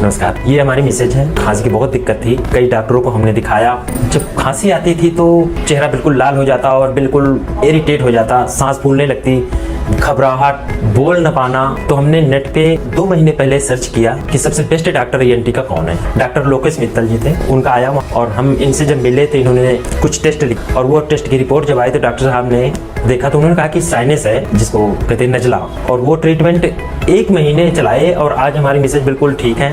नमस्कार। ये हमारी मिसेज है। खांसी की बहुत दिक्कत थी, कई डॉक्टरों को हमने दिखाया। जब खांसी आती थी तो चेहरा बिल्कुल लाल हो जाता और बिल्कुल इरिटेट हो जाता, सांस फूलने लगती, घबराहट, बोल न पाना। तो हमने नेट पे 2 महीने पहले सर्च किया कि सबसे बेस्ट डॉक्टर ENT का कौन है। डॉक्टर लोकेश मित्तल जी थे, उनका आया और हम इनसे जब मिले तो इन्होंने कुछ टेस्ट लिखे और वो टेस्ट की रिपोर्ट जब आई तो डॉक्टर साहब ने देखा तो उन्होंने कहा कि साइनस है, जिसको कहते हैं नजला। और वो ट्रीटमेंट 1 महीने चलाए और आज हमारी मिसेज बिल्कुल ठीक है।